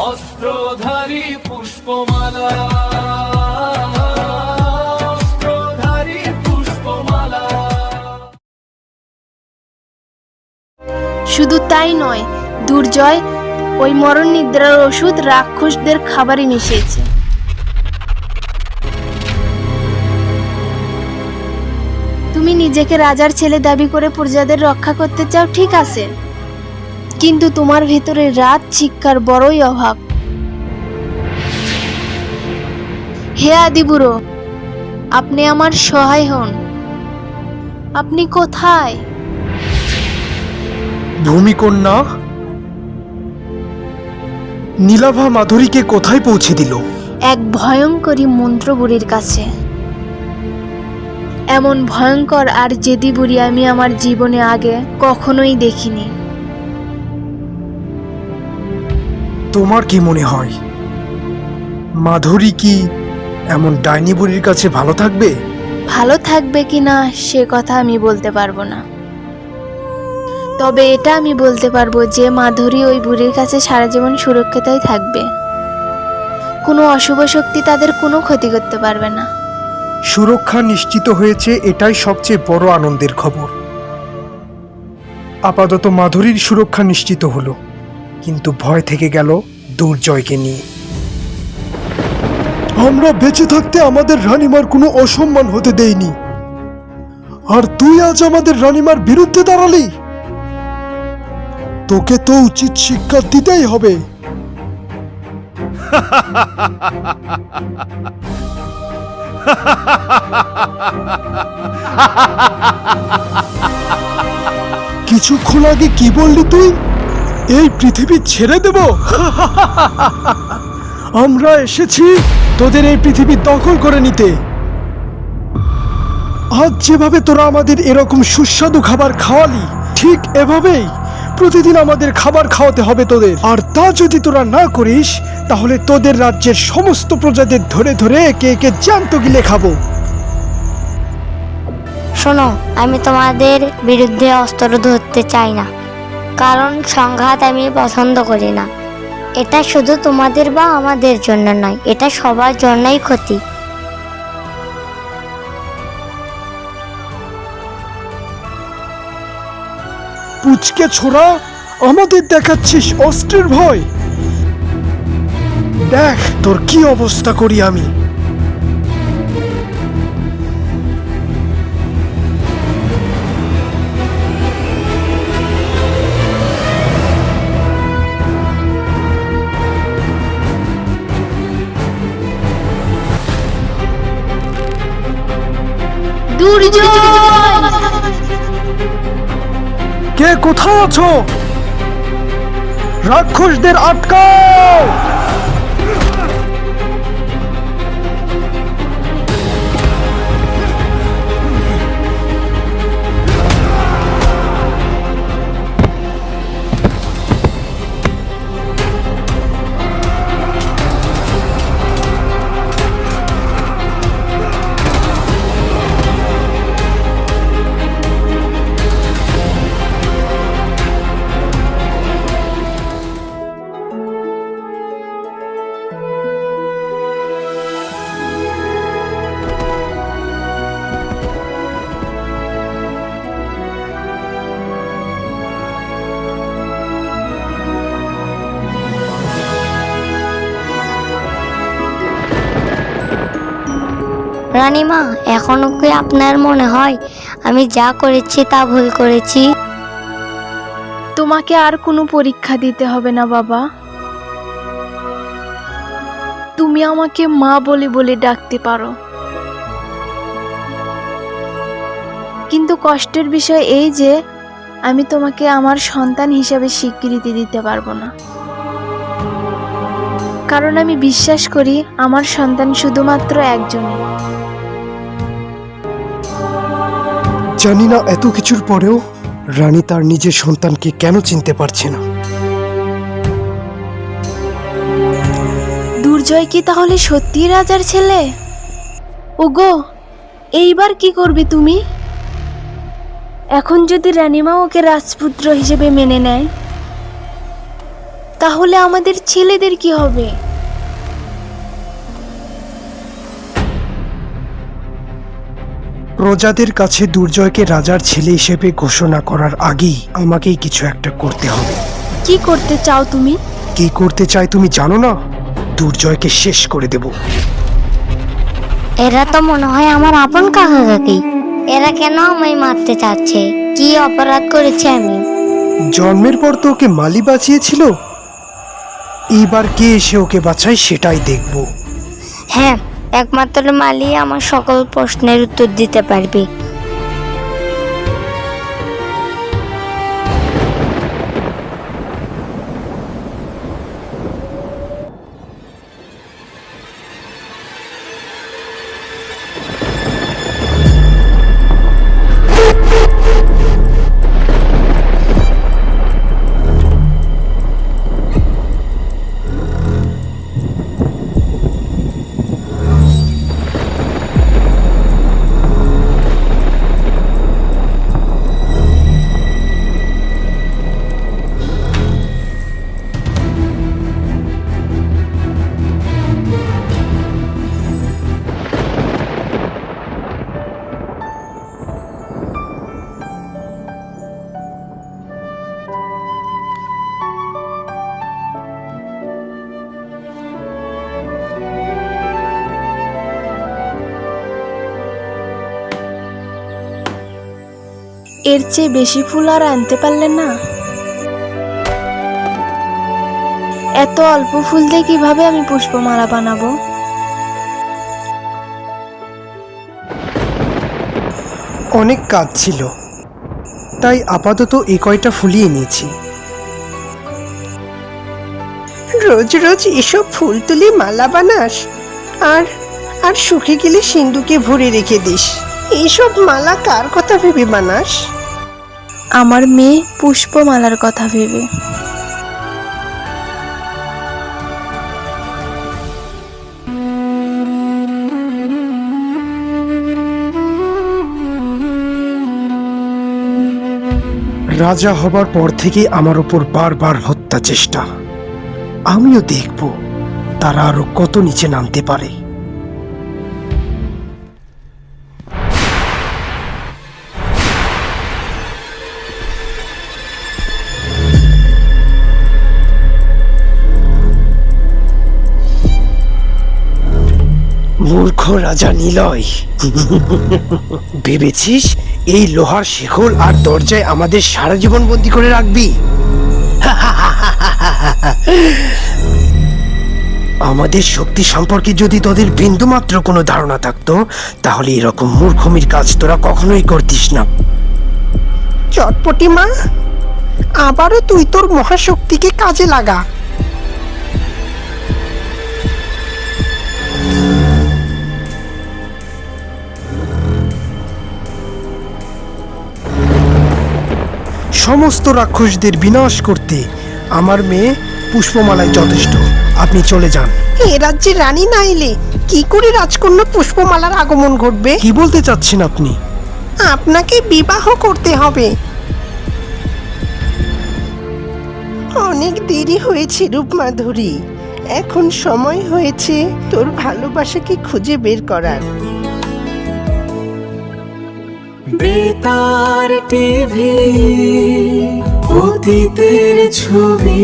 অস্ত্রধারী পুষ্পমালা, অস্ত্রধারী পুষ্পমালা। শুধু তাই নয়, দুর্জয় ওই মরণ নিদ্রার ওষুধ রাক্ষসদের খাবারে মিশিয়েছে। তুমি নিজেকে রাজার ছেলে দাবি করে প্রজাদের রক্ষা করতে চাও, ঠিক আছে, কিন্তু তোমার ভেতরে রাত শিক্ষার বড়ই অভাব। হে আদিবুড়ো, আপনি আমার সহায় হন। আপনি কোথায়? ভূমিকন্যা, নীলাভা মাধুরীকে কোথায় পৌঁছে দিল? এক ভয়ঙ্করী মন্ত্রবুড়ির কাছে। এমন ভয়ঙ্কর আর জেদি বুড়ি আমি আমার জীবনে আগে কখনোই দেখিনি। তোমার কি মনে হয় মাধুরী কি এমন ডাইনি বুড়ির কাছে ভালো থাকবে? ভালো থাকবে কিনা সে কথা আমি বলতে পারবো না, তবে এটা আমি বলতে পারবো যে মাধুরী ওই বুড়ির কাছে সারা জীবন সুরক্ষিতই থাকবে। কোনো অশুভ শক্তি তাদের কোনো ক্ষতি করতে পারবে না। সুরক্ষা নিশ্চিত হয়েছে, এটাই সবচেয়ে বড় আনন্দের খবর। আপাতত মাধুরীর সুরক্ষা নিশ্চিত হলো, কিন্তু ভয় থেকে গেল দুর্জয়কে নিয়ে। আমরা বেঁচে থাকতে আমাদের রানীমার কোনো অসম্মান হতে দেইনি, আর তুই আজ আমাদের রানীমার বিরুদ্ধে দাঁড়ালি। তোকে তো উচিত শিক্ষা দিতেই হবে। কিছুক্ষণ আগে কি বললি তুই? এই পৃথিবী ছেড়ে দেব? আমরা এসেছি তোদের এই পৃথিবী দখল করে নিতে। আজ যেভাবে তোরা আমাদের এরকম সুস্বাদু খাবার খাওয়ালি, ঠিক এভাবেই প্রতিদিন আমাদের খাবার খাওয়াতে হবে তোদের। আর তা যদি তোরা না করিস, তাহলে তোদের রাজ্যের সমস্ত প্রজাদের ধরে ধরে একে একে জ্যান্ত গিলে খাবো। শোনো, আমি তোমাদের বিরুদ্ধে অস্ত্র ধরতে চাই না, কারণ সংঘাত আমি পছন্দ করি না। এটা শুধু তোমাদের বা আমাদের জন্য নয়, এটা সবার জন্যই ক্ষতি। পুচকে ছোড়া, আমাদের দেখাচ্ছিস অস্ত্রের ভয়? দেখ তোর কি অবস্থা করি আমি। দুর্জয়! কে কোথায় আছো? রাক্ষসদের আটকাও! রানীমা, এখনো কি আপনার মনে হয় আমি যা করেছি তা ভুল করেছি? তোমাকে আর কোনো পরীক্ষা দিতে হবে না বাবা। তুমি আমাকে মা বলে বলে ডাকতে পারো, কিন্তু কষ্টের বিষয় এই যে আমি তোমাকে আমার সন্তান হিসেবে স্বীকৃতি দিতে পারবো না, কারণ আমি বিশ্বাস করি আমার সন্তান শুধুমাত্র একজনই। জানি না এত কিছুর পরেও রানী তার নিজের সন্তানকে কেন চিনতে পারছে না। দুর্জয় কি তাহলে সত্যি রাজার ছেলে? ওগো, এইবার কি করবে তুমি? এখন যদি রানীমা ওকে রাজপুত্র হিসেবে মেনে নেয়, তাহলে আমাদের ছেলেদের কি হবে? প্রজাদের কাছে দুর্জয়কে রাজার ছেলে হিসেবে ঘোষণা করার আগেই আমাকেই কিছু একটা করতে হবে। কি করতে চাও তুমি? কি করতে চাই তুমি জানো না? দুর্জয়কে শেষ করে দেব। এরা তো মনে হয় আমার আপন কাকা কাকি। এরা কেন আমায় মারতে চাচ্ছে? কি অপরাধ করেছে আমি? জন্মের পর তো ওকে মালি বাঁচিয়েছিল, এইবার কে এসে ওকে বাঁচায় সেটাই দেখব। হ্যাঁ, একমাত্র মালি আমার সকল প্রশ্নের উত্তর দিতে পারবে। এর চেয়ে বেশি ফুল আর আনতে পারলেন না? এত অল্প ফুল দিয়ে কিভাবে আমি পুষ্পমালা বানাবো? অনেক কাজ ছিল, তাই আপাতত এই কয়টা ফুলিয়ে নিয়েছি। রোজ রোজ এসব ফুল তুলি মালা বানাস, আর আর শুকে গেলে সিন্ধুকে ভরে রেখে দিস। এইসব মালা কার কথা ভেবে বানাস? আমার মেয়ে পুষ্পমালার কথা ভেবে। রাজা হবার পর থেকে আমার উপর বারবার হত্যা চেষ্টা। আমিও দেখব তারা আরো কত নিচে নামতে পারে। মূর্খ রাজা নিলয়, ভেবেছিস এই লোহার শেকল আর দরজায় আমাদের সারা জীবন বন্দী করে রাখবি? আমাদের শক্তি সম্পর্কে যদি তোদের বিন্দুমাত্র কোনো ধারণা থাকতো, তাহলে এরকম মূর্খমির কাজ তোরা কখনোই করতিস না। চটপটি মা, আবারও তুই তোর মহাশক্তিকে কাজে লাগা। সমস্ত রাক্ষসদের বিনাশ করতে আমার মেয়ে পুষ্পমালায় যথেষ্ট। আপনি চলে যান। এ রাজ্যে রানী না এলে কি করে রাজকন্যা পুষ্পমালার আগমন ঘটবে? কি বলতে চাচ্ছেন আপনি? আপনাকে বিবাহ করতে হবে। অনেক দেরি হয়েছে রূপমাধুরী, এখন সময় হয়েছে তোর ভালোবাসাকে খুঁজে বের করার। বেতার টিভি, অতীতের ছবি।